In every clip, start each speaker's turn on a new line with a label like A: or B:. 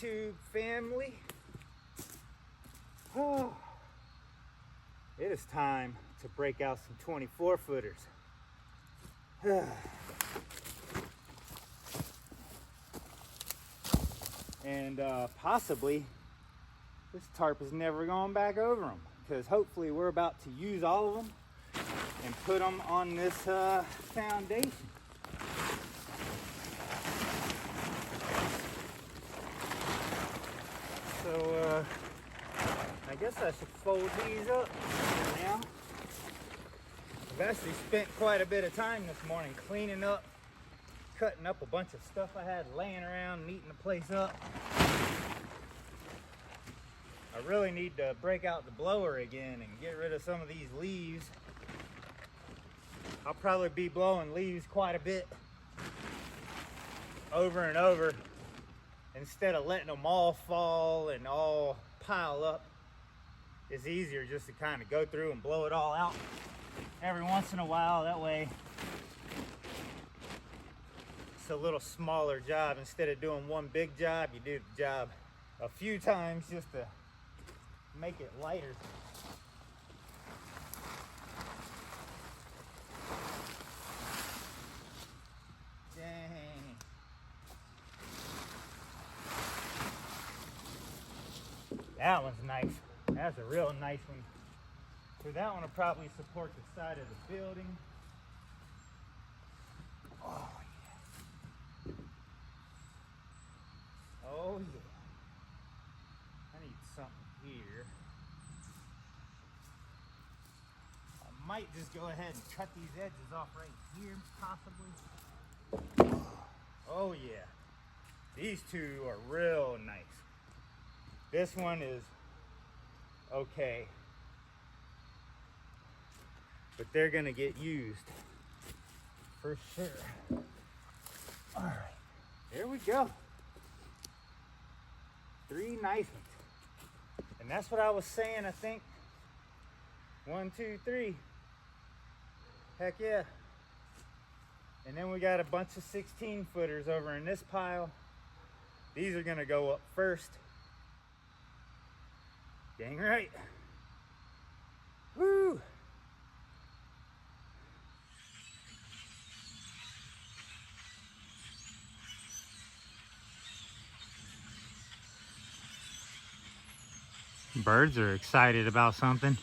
A: YouTube family. Oh, it is time to break out some 24 footers. And possibly this tarp is never going back over them, because hopefully we're about to use all of them and put them on this foundation. So I guess I should fold these up now. I've actually spent quite a bit of time this morning cleaning up, cutting up a bunch of stuff I had laying around, neating the place up. I really need to break out the blower again and get rid of some of these leaves. I'll probably be blowing leaves quite a bit over and over instead of letting them all fall and all pile up. It's easier just to kind of go through and blow it all out every once in a while. That way it's a little smaller job. Instead of doing one big job, you do the job a few times just to make it lighter. Dang. That one's nice. That's a real nice one. So that one will probably support the side of the building. Oh yeah. Oh yeah. I need something here. I might just go ahead and cut these edges off right here, possibly. Oh yeah. These two are real nice. This one is okay, but they're gonna get used for sure. All right, there we go. 3 nice ones. And that's what I was saying, I think. 1, 2, 3. Heck yeah. And then we got a bunch of 16 footers over in this pile. These are gonna go up first. Dang right. Woo! Birds are excited about something.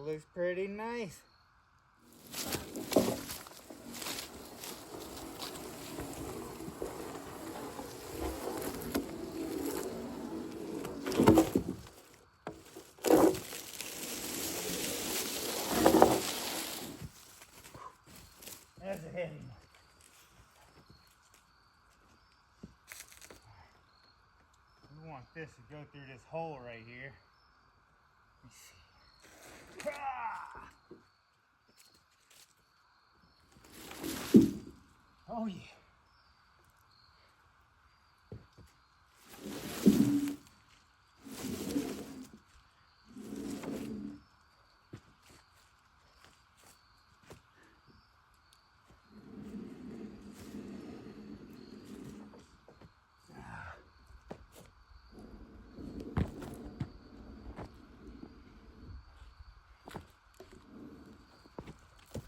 A: looks pretty nice. That's a heavy one. We want this to go through this hole right here. Let me see. Ah! Oh yeah.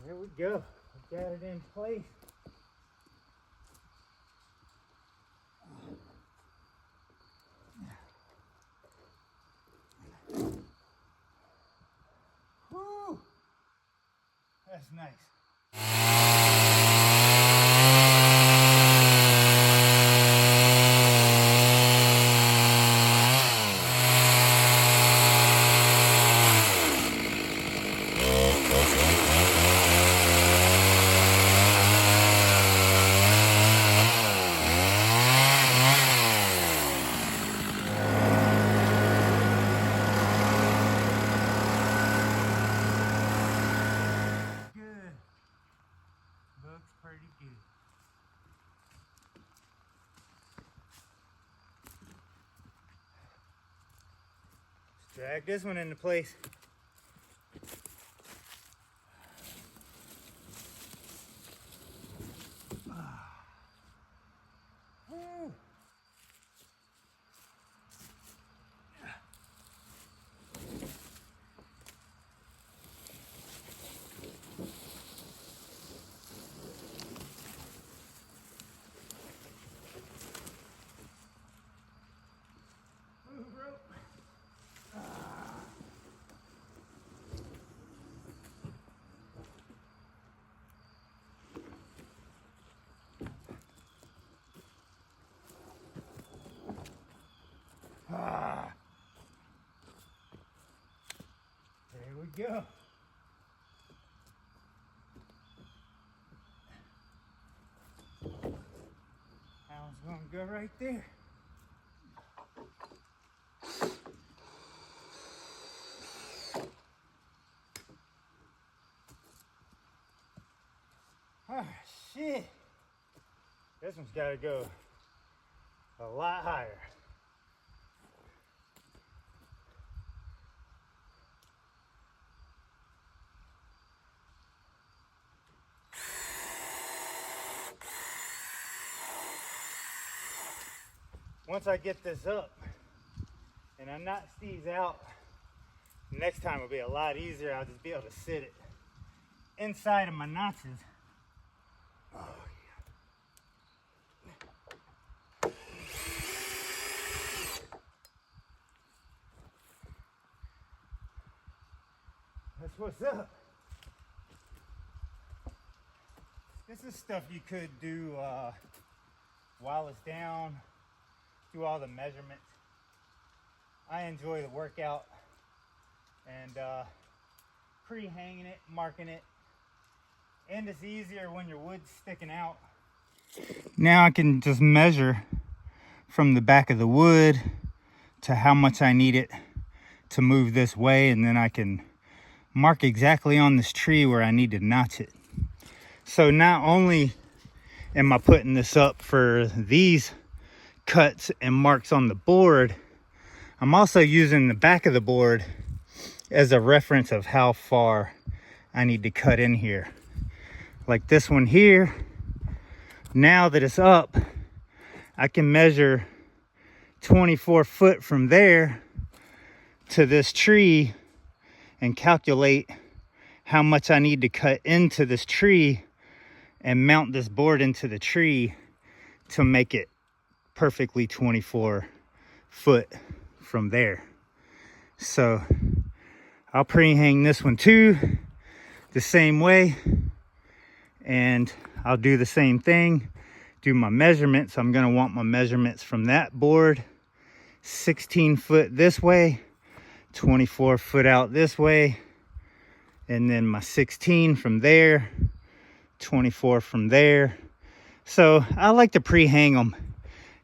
A: There we go. We got it in place. Whew. That's nice. Looks pretty good. Let's drag this one into place. Woo. Ah. There we go. That one's gonna go right there. Ah, shit. This one's gotta go a lot higher. Once I get this up and I notch these out, next time will be a lot easier. I'll just be able to sit it inside of my notches. Oh yeah. That's what's up. This is stuff you could do while it's down. Do all the measurements. I enjoy the workout and pre-hanging it, marking it, and it's easier when your wood's sticking out. Now I can just measure from the back of the wood to how much I need it to move this way, and then I can mark exactly on this tree where I need to notch it. So not only am I putting this up for these cuts and marks on the board, I'm also using the back of the board as a reference of how far I need to cut in here. Like this one here, now that it's up, I can measure 24 foot from there to this tree and calculate how much I need to cut into this tree and mount this board into the tree to make it perfectly 24 foot from there. So I'll pre-hang this one too, the same way. And I'll do the same thing, do my measurements. I'm gonna want my measurements from that board, 16 foot this way, 24 foot out this way, and then my 16 from there, 24 from there. So I like to pre-hang them,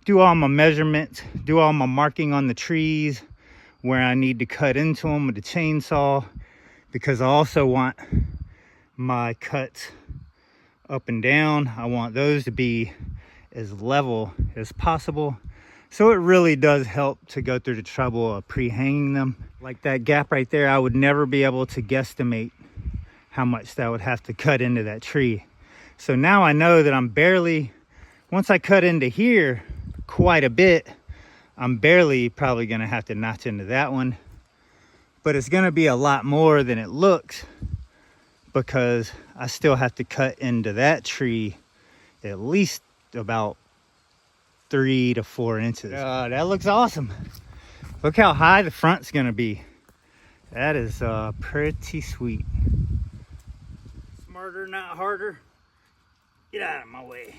A: do all my measurements, do all my marking on the trees where I need to cut into them with the chainsaw, because I also want my cuts up and down. I want those to be as level as possible. So it really does help to go through the trouble of pre-hanging them. Like that gap right there, I would never be able to guesstimate how much that would have to cut into that tree. So now I know that I'm barely, once I cut into here quite a bit, I'm barely probably gonna have to notch into that one. But it's gonna be a lot more than it looks, because I still have to cut into that tree at least about 3 to 4 inches. That looks awesome. Look how high the front's gonna be. That is pretty sweet. Smarter, not harder. Get out of my way.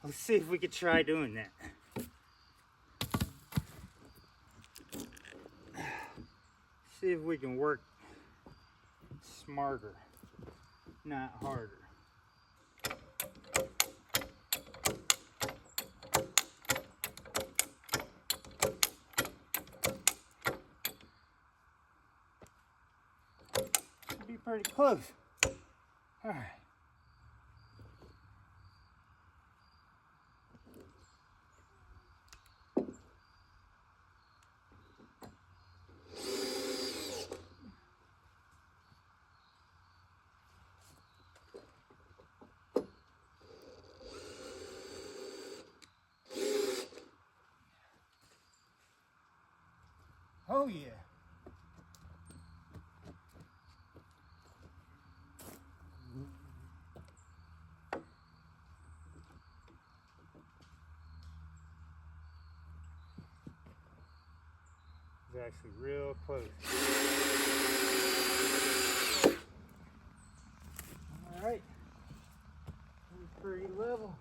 A: Let's see if we could try doing that. See if we can work smarter, not harder. Should be pretty close. All right. Oh yeah. It's actually real close. All right. It's pretty level.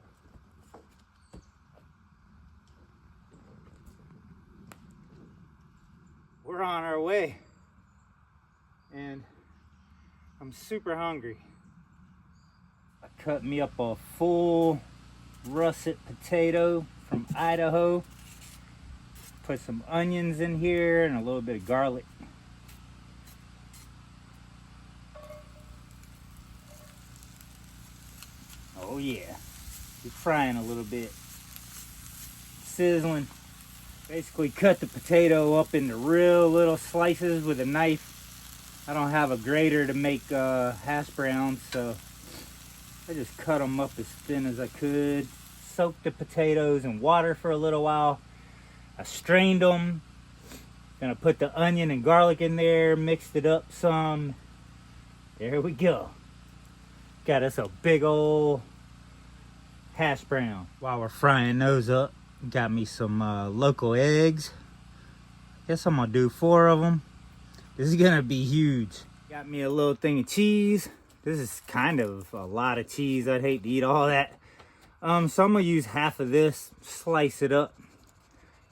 A: We're on our way, and I'm super hungry. I cut me up a full russet potato from Idaho, put some onions in here and a little bit of garlic. Oh yeah, you're frying a little bit, sizzling. Basically cut the potato up into real little slices with a knife. I don't have a grater to make hash browns, so I just cut them up as thin as I could. Soaked the potatoes in water for a little while. I strained them. Gonna put the onion and garlic in there, mixed it up some. There we go. Got us a big old hash brown. While we're frying those up, got me some local eggs. Guess I'm gonna do 4 of them. This is gonna be huge. Got me a little thing of cheese. This is kind of a lot of cheese. I'd hate to eat all that. So I'm gonna use half of this, slice it up,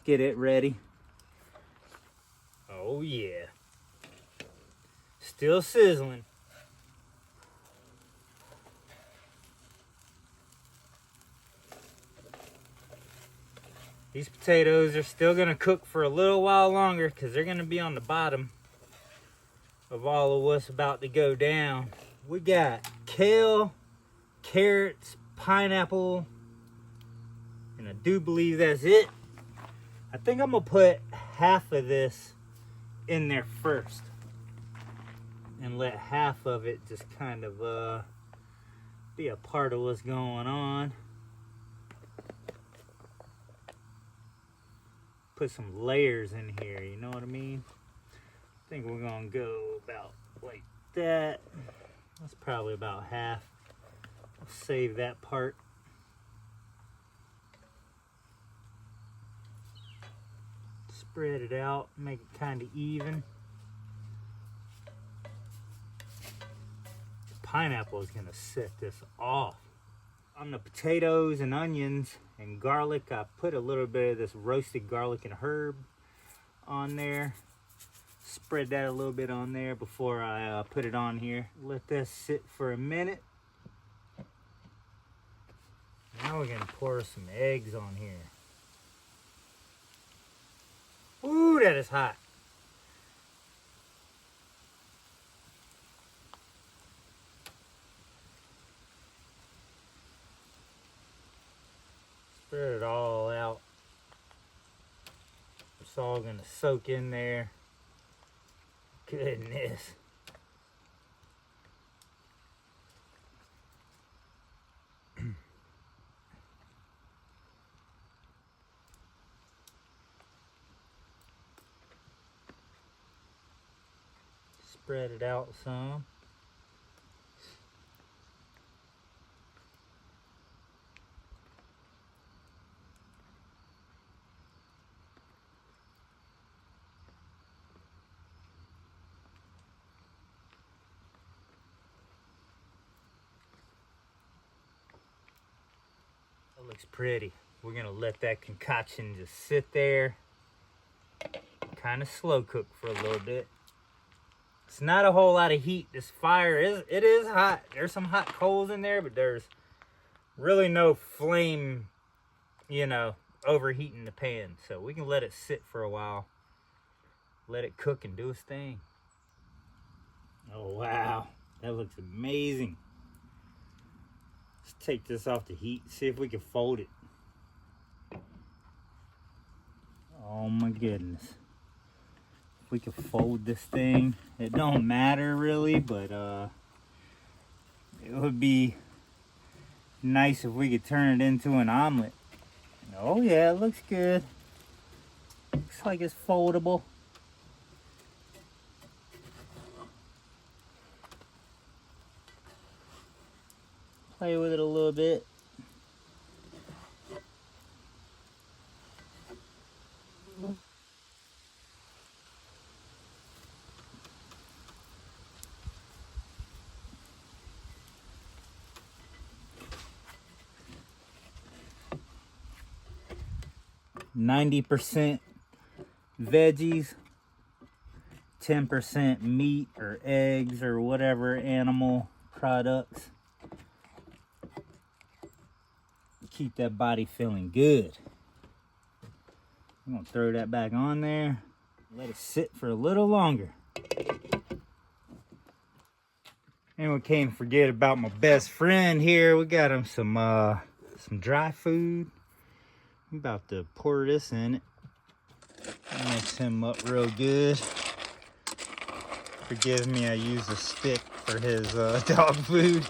A: get it ready. Oh yeah. Still sizzling. These potatoes are still gonna cook for a little while longer because they're gonna be on the bottom of all of what's about to go down. We got kale, carrots, pineapple, and I do believe that's it. I think I'm gonna put half of this in there first and let half of it just kind of be a part of what's going on. Put some layers in here, you know what I mean? I think we're gonna go about like that. That's probably about half. I'll save that part. Spread it out, make it kind of even. pineapple is gonna set this off. On the potatoes and onions and garlic, I put a little bit of this roasted garlic and herb on there. Spread that a little bit on there before I put it on here. Let this sit for a minute. Now we're gonna pour some eggs on here. Ooh, that is hot. Spread it all out. It's all gonna soak in there. Goodness. Spread it out some. That looks pretty. We're gonna let that concoction just sit there. Kind of slow cook for a little bit. It's not a whole lot of heat. This fire is hot. There's some hot coals in there, but there's really no flame, you know, overheating the pan. So we can let it sit for a while. Let it cook and do its thing. Oh, wow. That looks amazing. Let's take this off the heat, see if we can fold it. Oh my goodness. If we could fold this thing, it don't matter really, but it would be nice if we could turn it into an omelet. Oh yeah, it looks good. Looks like it's foldable. Play with it a little bit. %90 veggies, 10% meat or eggs or whatever animal products. Keep that body feeling good. I'm gonna throw that back on there. Let it sit for a little longer. And we can't forget about my best friend here. We got him some dry food. I'm about to pour this in it. Mix him up real good. Forgive me, I use a stick for his dog food.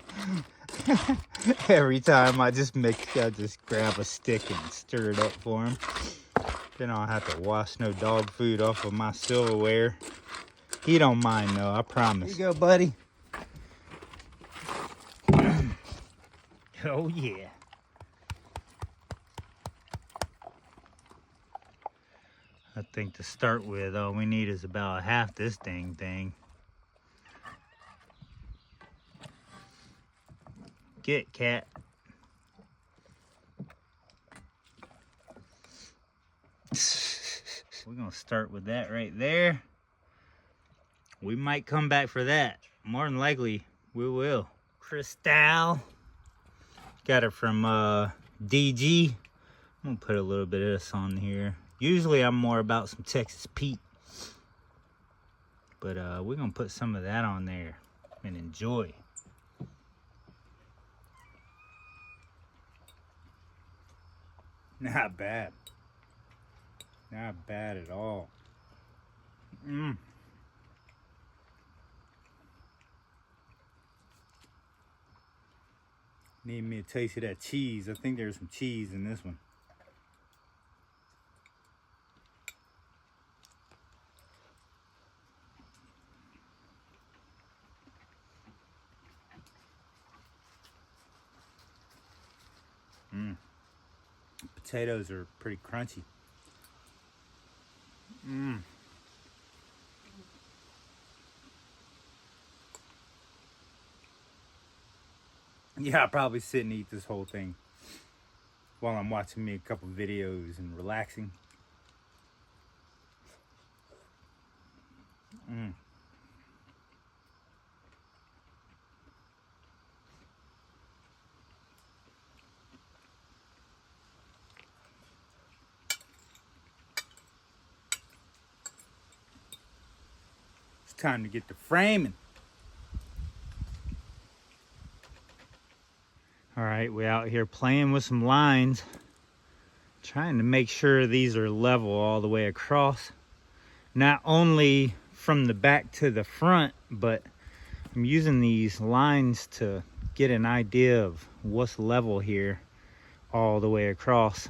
A: Every time I just grab a stick and stir it up for him. Then I don't have to wash no dog food off of my silverware. He don't mind though, I promise. Here you go, buddy. Oh yeah. I think to start with, all we need is about half this dang thing. Get cat. We're gonna start with that right there. We might come back for that. More than likely, we will. Cristal. Got it from DG. I'm gonna put a little bit of this on here. Usually I'm more about some Texas Pete. But we're gonna put some of that on there and enjoy. Not bad. Not bad at all. Need me a taste of that cheese. I think there's some cheese in this one. Potatoes are pretty crunchy. Yeah, I'll probably sit and eat this whole thing while I'm watching me a couple videos and relaxing. It's time to get to framing. All right, we're out here playing with some lines, trying to make sure these are level all the way across. Not only from the back to the front, but I'm using these lines to get an idea of what's level here all the way across.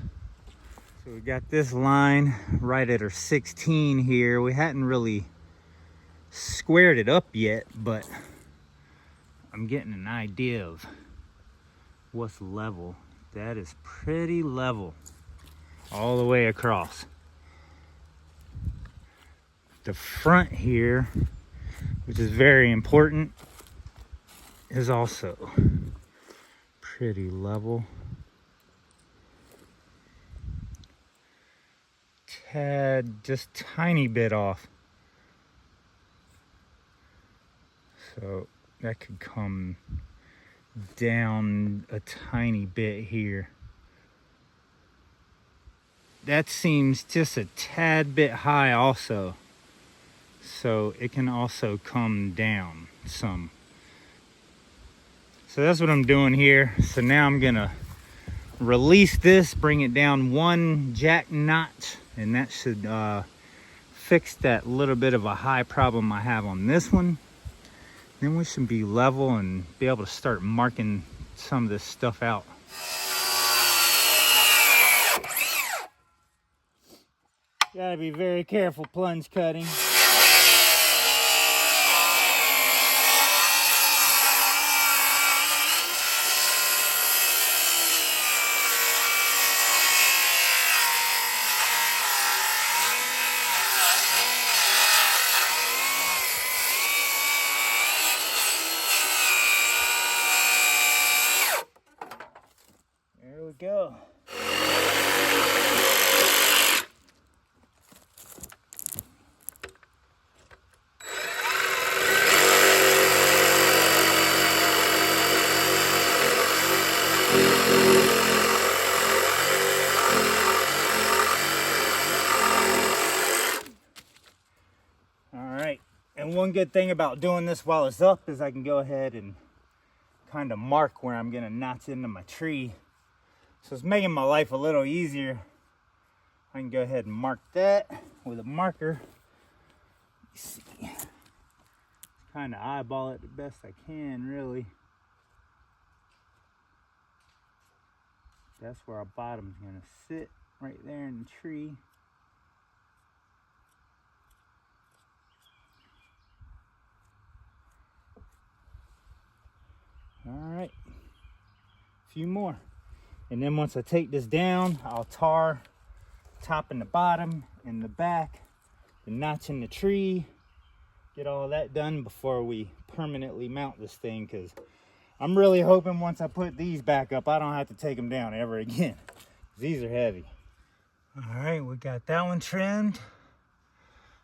A: So we got this line right at our 16 here. We hadn't really squared it up yet, but I'm getting an idea of what's level. That is pretty level all the way across. The front here, which is very important, is also pretty level. Tad, just tiny bit off. So that could come down a tiny bit here. That seems just a tad bit high also. So it can also come down some. So that's what I'm doing here. So now I'm gonna release this, bring it down one jack notch, and that should fix that little bit of a high problem I have on this one. Then we should be level and be able to start marking some of this stuff out. Gotta be very careful plunge cutting. There we go. And one good thing about doing this while it's up is I can go ahead and kind of mark where I'm gonna notch into my tree. So it's making my life a little easier. I can go ahead and mark that with a marker. Let's see. Kind of eyeball it the best I can, really. That's where our bottom's gonna sit, right there in the tree. All right, a few more. And then once I take this down, I'll tar top and the bottom and the back, the notch in the tree, get all that done before we permanently mount this thing, because I'm really hoping once I put these back up, I don't have to take them down ever again. These are heavy. All right, we got that one trimmed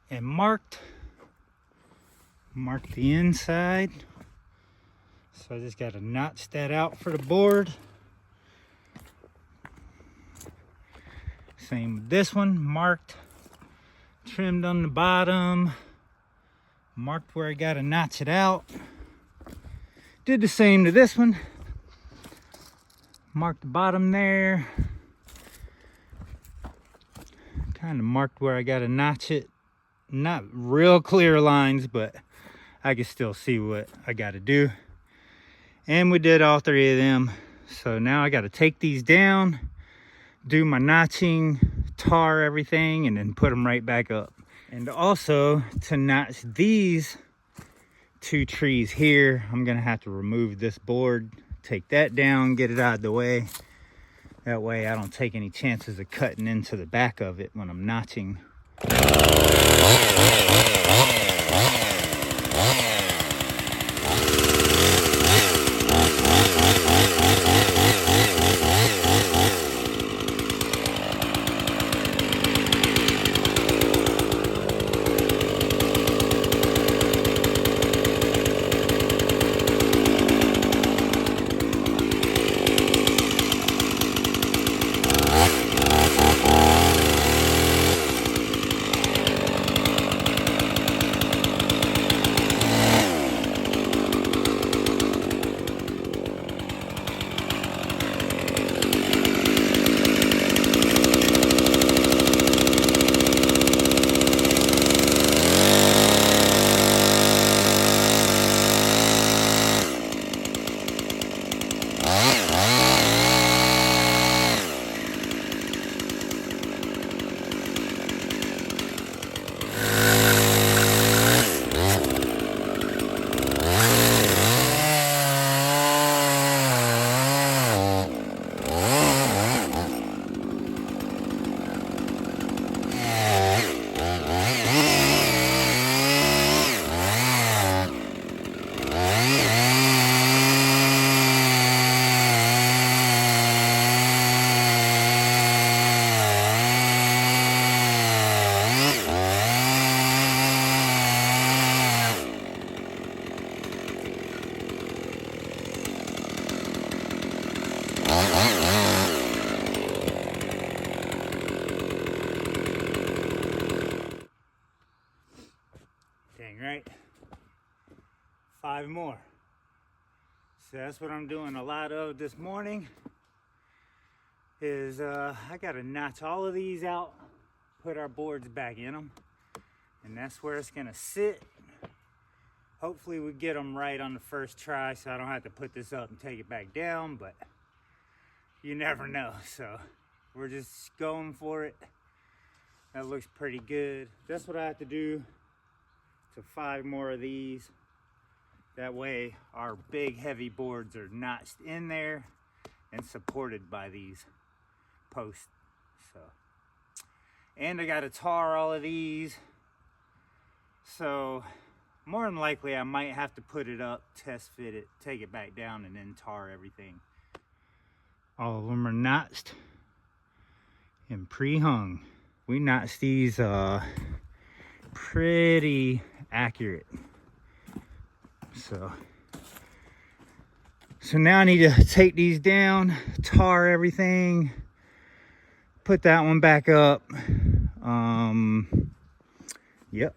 A: and marked. Mark the inside. So I just got to notch that out for the board. Same with this one, marked, trimmed on the bottom, marked where I got to notch it out. Did the same to this one. Marked the bottom there. Kind of marked where I got to notch it. Not real clear lines, but I can still see what I got to do. And we did all three of them. So now I got to take these down, do my notching, tar everything, and then put them right back up. And also to notch these two trees here, I'm gonna have to remove this board, take that down, get it out of the way. That way I don't take any chances of cutting into the back of it when I'm notching. So that's what I'm doing a lot of this morning is I gotta notch all of these out, put our boards back in them, and that's where it's gonna sit. Hopefully we get them right on the first try so I don't have to put this up and take it back down, but you never know. So we're just going for it. That looks pretty good. That's what I have to do to 5 more of these. That way our big heavy boards are notched in there and supported by these posts. So, and I gotta tar all of these. So more than likely I might have to put it up, test fit it, take it back down, and then tar everything. All of them are notched and pre-hung. We notched these pretty accurate. So now I need to take these down, tar everything, put that one back up. Yep.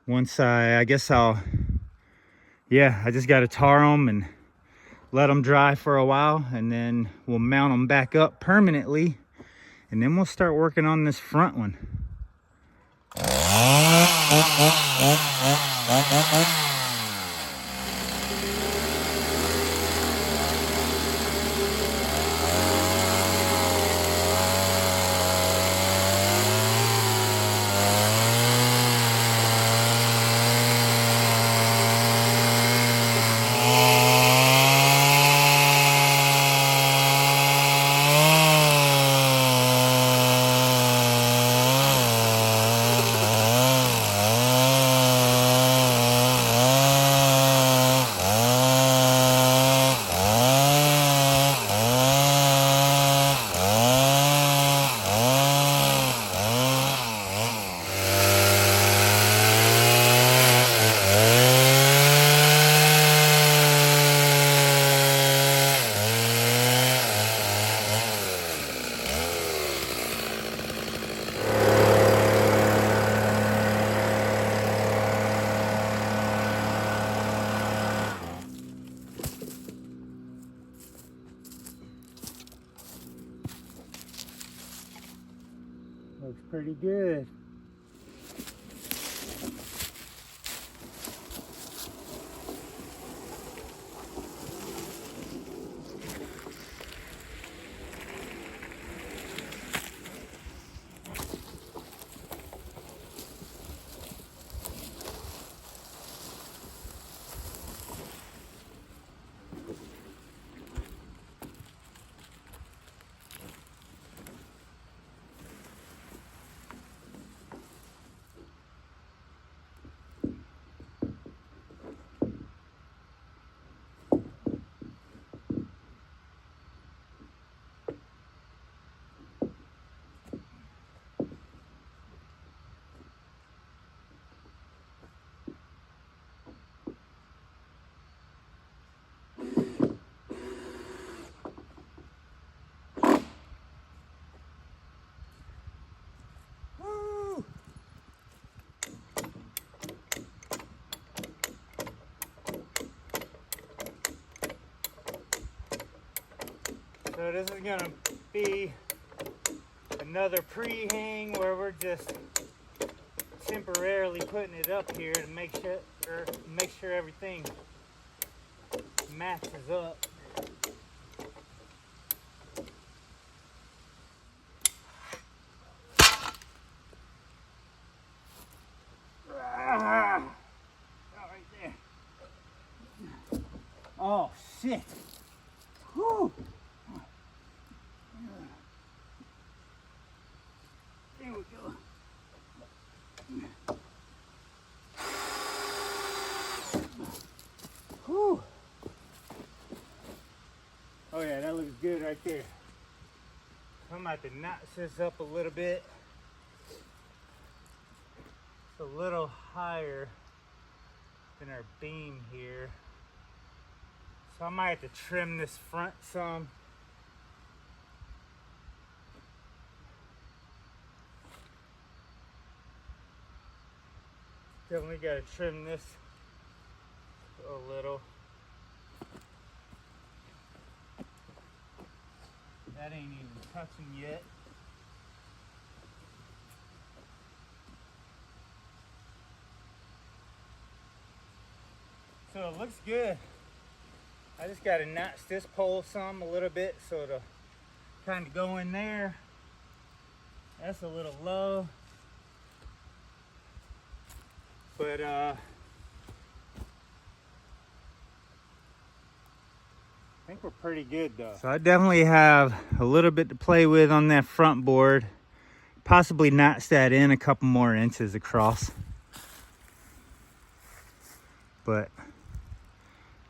A: Once I guess I just got to tar them and let them dry for a while, and then we'll mount them back up permanently, and then we'll start working on this front one. Looks pretty good. So this is gonna be another pre-hang where we're just temporarily putting it up here to make sure everything matches up. Right there. Oh shit. Whew. There we go. Whew. Oh yeah, that looks good right there. I'm about to notch this up a little bit. It's a little higher than our beam here. So I might have to trim this front some. Definitely got to trim this a little. That ain't even touching yet. So it looks good. I just got to notch this pole some a little bit so it'll kind of go in there. That's a little low. But I think we're pretty good though. So I definitely have a little bit to play with on that front board. Possibly notch that in a couple more inches across. But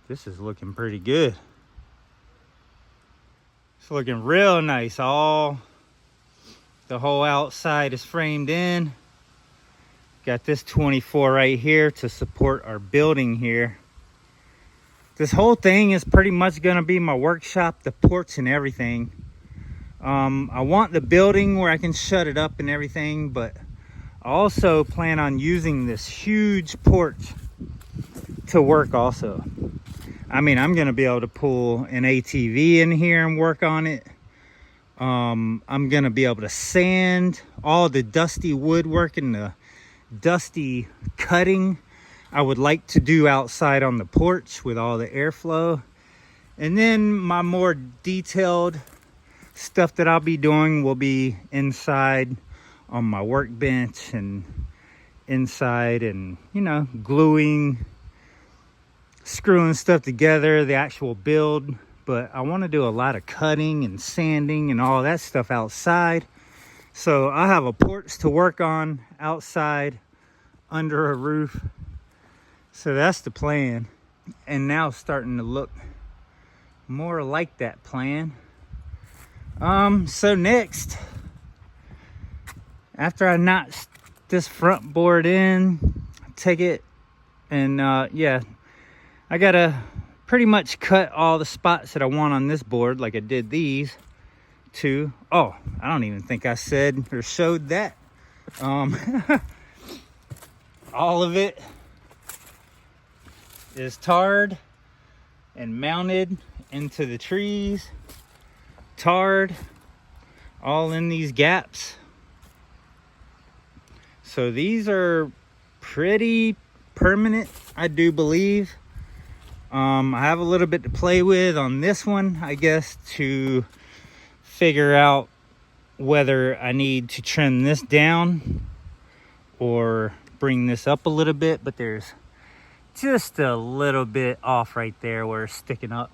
A: this is looking pretty good. It's looking real nice. The whole outside is framed in. Got this 24 right here to support our building here. This whole thing is pretty much gonna be my workshop, the porch and everything. I want the building where I can shut it up and everything, but I also plan on using this huge porch to work also. I mean, I'm gonna be able to pull an ATV in here and work on it. I'm gonna be able to sand all the dusty woodwork and the dusty cutting I would like to do outside on the porch with all the airflow. And then my more detailed stuff that I'll be doing will be inside on my workbench and inside, and you know, gluing, screwing stuff together, the actual build. But I want to do a lot of cutting and sanding and all that stuff outside. So I have a porch to work on outside under a roof. So that's the plan. And now it's starting to look more like that plan. So next, after I notch this front board in, take it and yeah, I gotta pretty much cut all the spots that I want on this board, like I did these two. Oh, I don't even think I said or showed that. All of it is tarred and mounted into the trees. Tarred all in these gaps. So these are pretty permanent, I do believe. I have a little bit to play with on this one, I guess, to figure out whether I need to trim this down or bring this up a little bit, but there's just a little bit off right there where it's sticking up.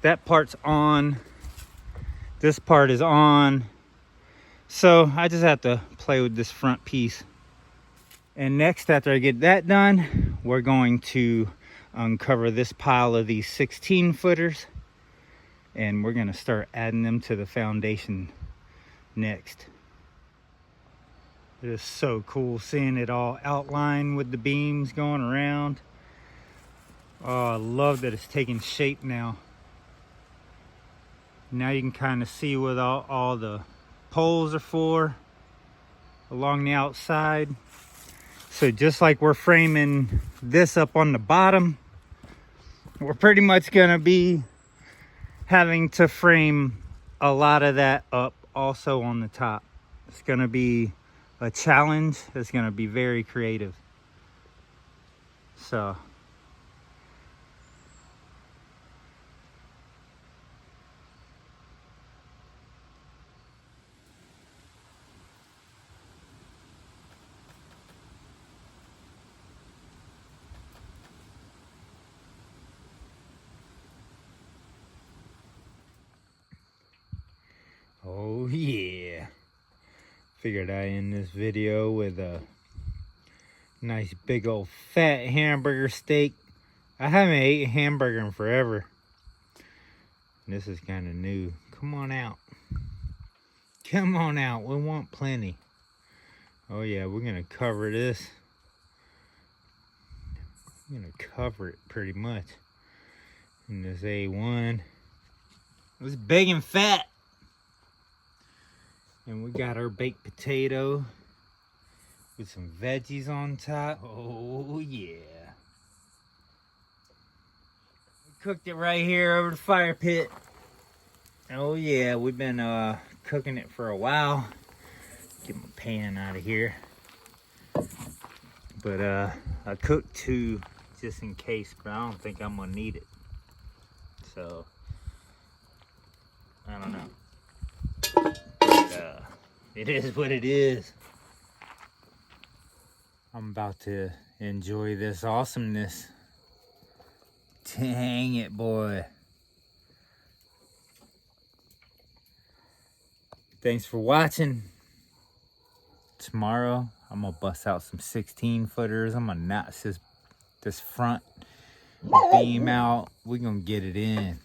A: That part's on. This part is on. So I just have to play with this front piece. And next, after I get that done, we're going to uncover this pile of these 16 footers. And we're gonna start adding them to the foundation next. It is so cool seeing it all outlined with the beams going around. Oh, I love that it's taking shape now. Now you can kind of see what all the poles are for along the outside. So just like we're framing this up on the bottom, we're pretty much gonna be having to frame a lot of that up also on the top. It's gonna be a challenge. It's gonna be very creative. So oh yeah. Figured I'd end this video with a nice big old fat hamburger steak. I haven't ate a hamburger in forever. This is kind of new. Come on out. Come on out. We want plenty. Oh yeah, we're gonna cover this. I'm gonna cover it pretty much in this A1. It was big and fat. And we got our baked potato with some veggies on top. Oh yeah. We cooked it right here over the fire pit. Oh yeah, we've been cooking it for a while. Get my pan out of here. But I cooked 2 just in case, but I don't think I'm gonna need it. So I don't know. But, it is what it is. I'm about to enjoy this awesomeness. Dang it, boy. Thanks for watching. Tomorrow, I'm gonna bust out some 16 footers. I'm gonna notch this front beam out. We're gonna get it in.